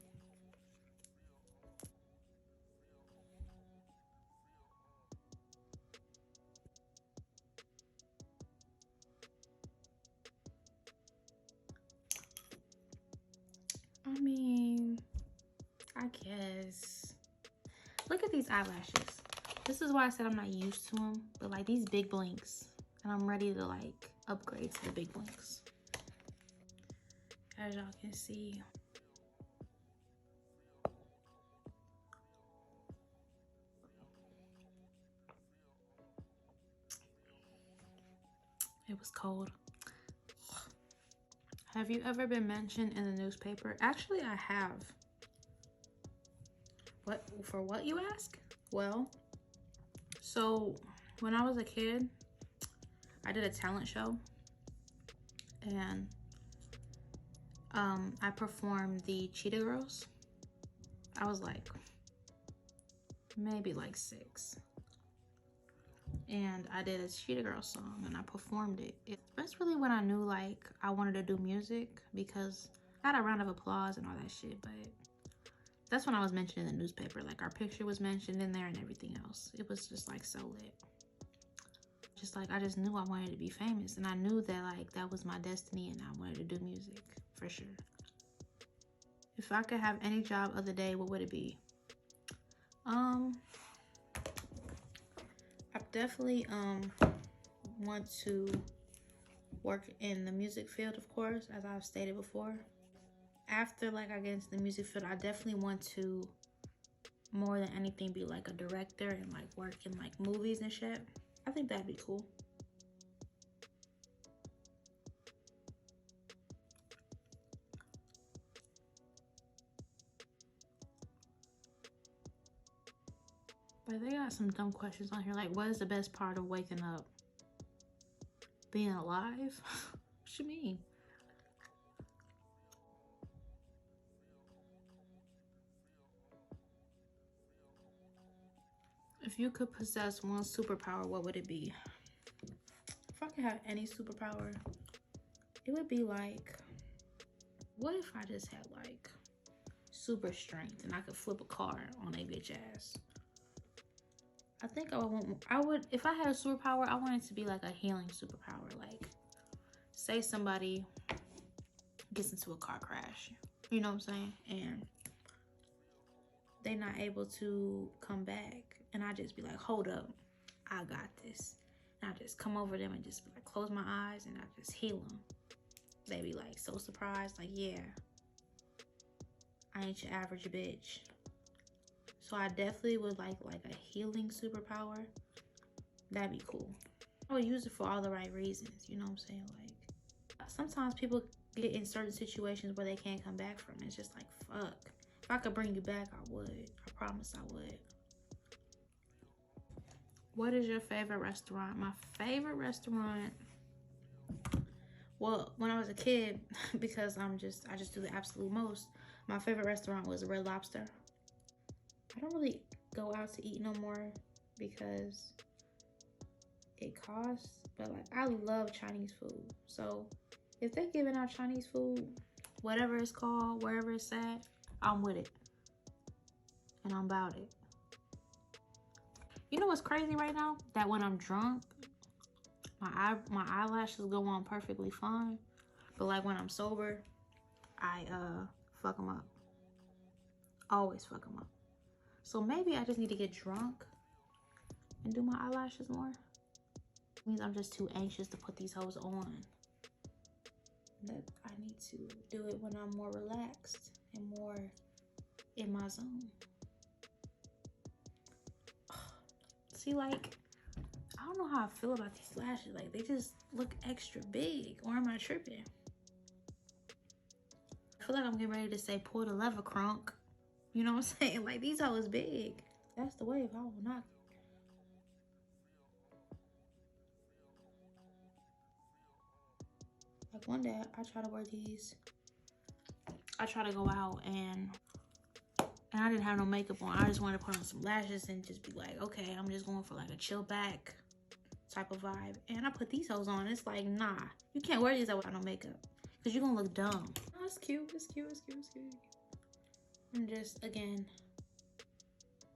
Look at these eyelashes. This is why I said I'm not used to them, but like these big blinks, and I'm ready to like upgrade to the big blinks. As y'all can see, it was cold. Have you ever been mentioned in the newspaper? Actually, I have. For what, you ask? Well, so when I was a kid, I did a talent show, and I performed the Cheetah Girls. I was like, maybe like 6. And I did a Cheetah Girls song and I performed it. That's really when I knew like I wanted to do music, because I had a round of applause and all that shit, but that's when I was mentioned in the newspaper. Like our picture was mentioned in there and everything else. It was just like so lit. Just like I just knew I wanted to be famous, and I knew that like that was my destiny and I wanted to do music for sure. If I could have any job of the day, what would it be? I definitely want to work in the music field, of course, as I've stated before. After like I get into the music field, I definitely want to, more than anything, be like a director and like work in like movies and shit. I think that'd be cool. But they got some dumb questions on here, like what is the best part of waking up? Being alive? What you mean? If you could possess one superpower, what would it be? If I could have any superpower, it would be like, what if I just had like super strength and I could flip a car on a bitch ass? I think I would, if I had a superpower, I want it to be like a healing superpower. Like, say somebody gets into a car crash, you know what I'm saying? And they're not able to come back. And I just be like, hold up, I got this. And I just come over them and just like close my eyes and I just heal them. They be like so surprised, like, yeah, I ain't your average bitch. So I definitely would like a healing superpower. That'd be cool. I would use it for all the right reasons, you know what I'm saying? Like, sometimes people get in certain situations where they can't come back from it. It's just like, fuck. If I could bring you back, I would. I promise I would. What is your favorite restaurant? My favorite restaurant, well, when I was a kid, because I just do the absolute most, my favorite restaurant was Red Lobster. I don't really go out to eat no more because it costs, but like I love Chinese food. So if they're giving out Chinese food, whatever it's called, wherever it's at, I'm with it. And I'm about it. You know what's crazy right now? That when I'm drunk, my eyelashes go on perfectly fine. But like when I'm sober, I fuck them up. Always fuck them up. So maybe I just need to get drunk and do my eyelashes more. It means I'm just too anxious to put these hoes on. That I need to do it when I'm more relaxed and more in my zone. See, like, I don't know how I feel about these lashes. Like, they just look extra big. Or am I tripping? I feel like I'm getting ready to say, pull the lever, crunk. You know what I'm saying? Like, these hoes big. That's the wave. I will not. Like, one day, I try to wear these. I try to go out and I didn't have no makeup on. I just wanted to put on some lashes and just be like, okay, I'm just going for like a chill back type of vibe. And I put these hoes on. It's like, nah, you can't wear these without no makeup because you're gonna look dumb. Oh, it's cute. It's cute. It's cute. It's cute. I'm just, again,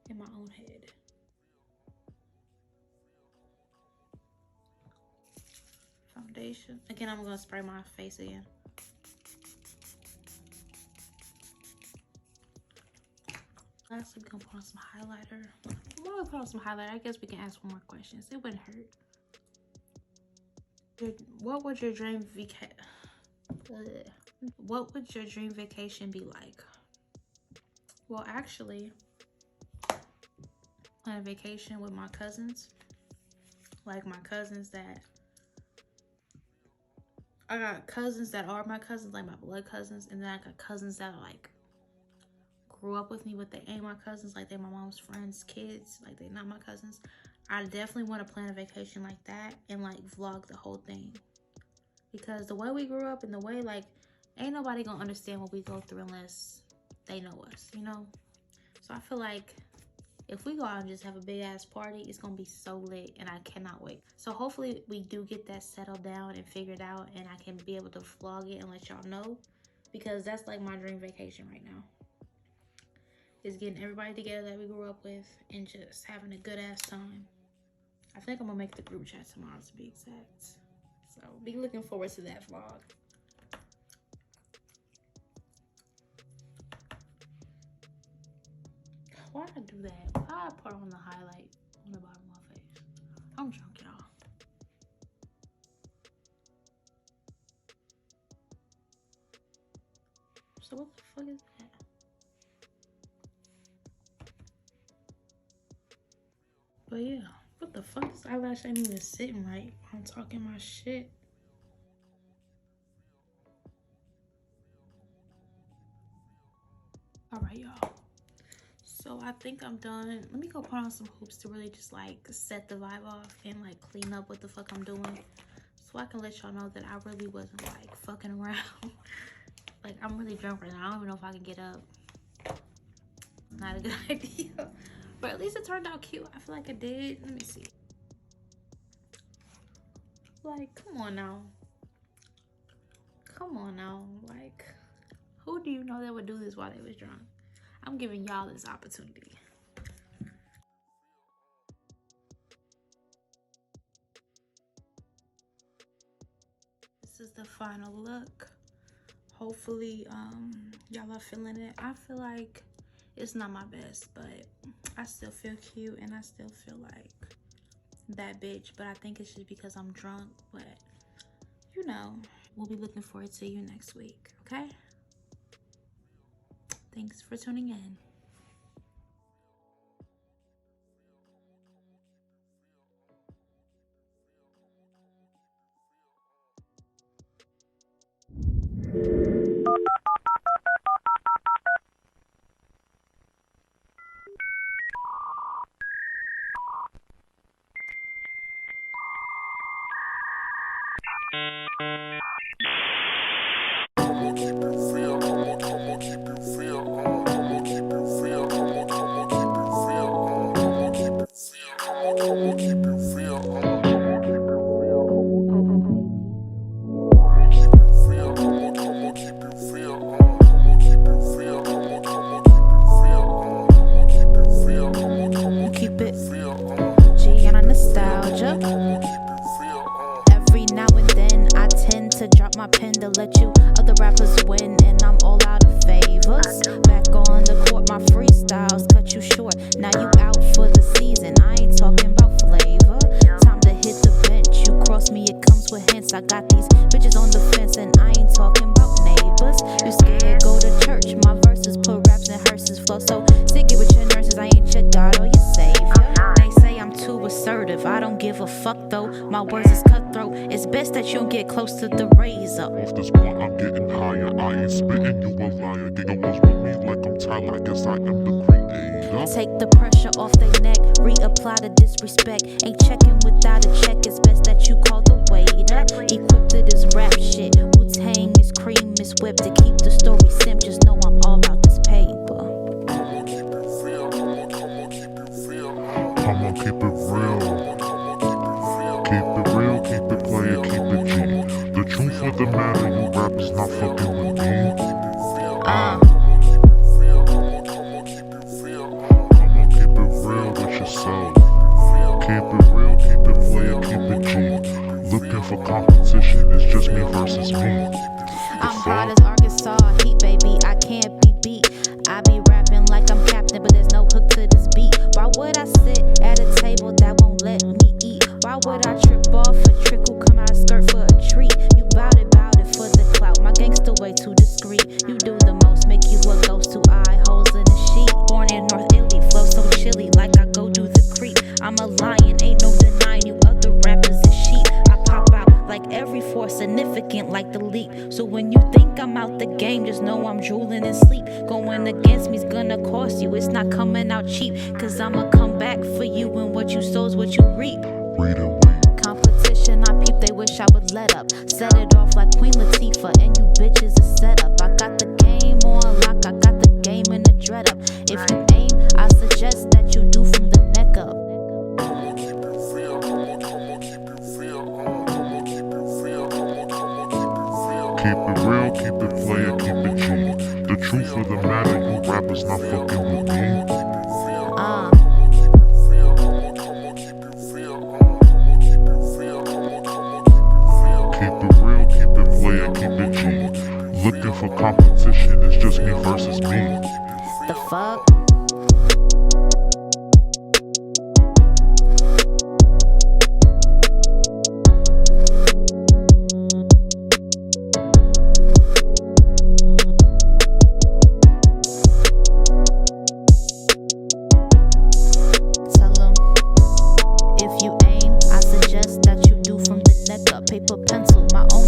in my own head. Foundation. Again, I'm gonna spray my face again. lastly, we're gonna put on some highlighter. While we put on some highlighter, I guess we can ask one more question. It wouldn't hurt. What would your dream vacation be like? Well, actually, on a vacation with my cousins. Like my cousins that I got cousins that are my cousins, like my blood cousins, and then I got cousins that are like grew up with me, but they ain't my cousins, like they're my mom's friends' kids, like they're not my cousins. I definitely want to plan a vacation like that and like vlog the whole thing, because the way we grew up and the way, like, ain't nobody gonna understand what we go through unless they know us, you know? So I feel like if we go out and just have a big ass party, it's gonna be so lit, and I cannot wait. So hopefully we do get that settled down and figured out, and I can be able to vlog it and let y'all know, because that's like my dream vacation right now, is getting everybody together that we grew up with and just having a good ass time. I think I'm gonna make the group chat tomorrow, to be exact. So be looking forward to that vlog. Why'd I do that? Why'd I put on the highlight on the bottom of my face? I'm drunk, y'all. So what the fuck is that? But yeah, what the fuck? This eyelash ain't even sitting right. I'm talking my shit. Alright, y'all. So I think I'm done. Let me go put on some hoops to really just like set the vibe off and like clean up what the fuck I'm doing, so I can let y'all know that I really wasn't like fucking around. Like, I'm really drunk right now. I don't even know if I can get up. Not a good idea. But at least it turned out cute. I feel like it did. Let me see. Like, come on now. Come on now. Like, who do you know that would do this while they was drunk? I'm giving y'all this opportunity. This is the final look. Hopefully, y'all are feeling it. I feel like it's not my best, but I still feel cute and I still feel like that bitch. But I think it's just because I'm drunk. But, you know, we'll be looking forward to you next week, okay? Thanks for tuning in. Keep it Geona nostalgia. Every now and then I tend to drop my pen to let you other rappers win, and I'm all out of favors. Back on the court, my freestyles cut you short. Now you out for the season. I ain't talking about flavor. Time to hit the bench. You cross me, it comes with hints. I got these bitches on the fence, and I ain't talking about neighbors. You scared, go to church. My verses put raps in hearses. Flow so sick, it with your nurses. I ain't your God or your savior. They say I'm too assertive. I don't give a fuck though. My words is cutthroat. It's best that you don't get close to the razor. Off this point, I'm getting higher. I ain't spitting, you a liar. Giga was with me like I'm Tyler. I guess I am the creator. Take the pressure off their neck. Reapply the disrespect. Ain't checking without a check. It's best that you call the waiter. Equipped to this rap shit. Wu-Tang is cream is whipped. To keep the story simple, just know I'm all about this paper. I'ma keep it real. I'ma keep it real. I'ma keep it real. Keep it real, keep it player, keep it G. The truth of the matter, you rappers not fucking with me. I'ma keep it real. I'ma keep it real with yourself. Keep it real, keep it player, keep it G. Looking for competition, it's just me versus me. I'm hard as Arkansas heat, baby. I can't be beat. I be rapping like I'm captain, but there's no Why would I trip off a trickle, come out of skirt for a treat? You bout it for the clout. My gangster way too discreet. You do the most, make you a ghost, 2 eye holes in a sheet. Born in North Italy, flow so chilly like I go do the creep. I'm a lion, ain't no denying you other rappers is sheep. I pop out like every force, significant like the leap. So when you think I'm out the game, just know I'm drooling in sleep. Going against me's gonna cost you, it's not coming out cheap. Cause I'ma come back for you, and what you sow's what you reap. Competition, I peep, they wish I would let up. Set it off like Queen Latifah, and you bitches a setup. I got the game on lock, I got the game in the dread up. If you aim, I suggest that you do from the neck up. Come on, keep it real. Come on, keep it real. Come on, keep it real. Come on, keep it real. Keep it real, keep it player, keep it G. The truth of the matter, you rappers not fucking with me. Looking for competition, it's just me versus me. The fuck? Tell them, if you aim, I suggest that you do from the neck up. Paper, pencil, my own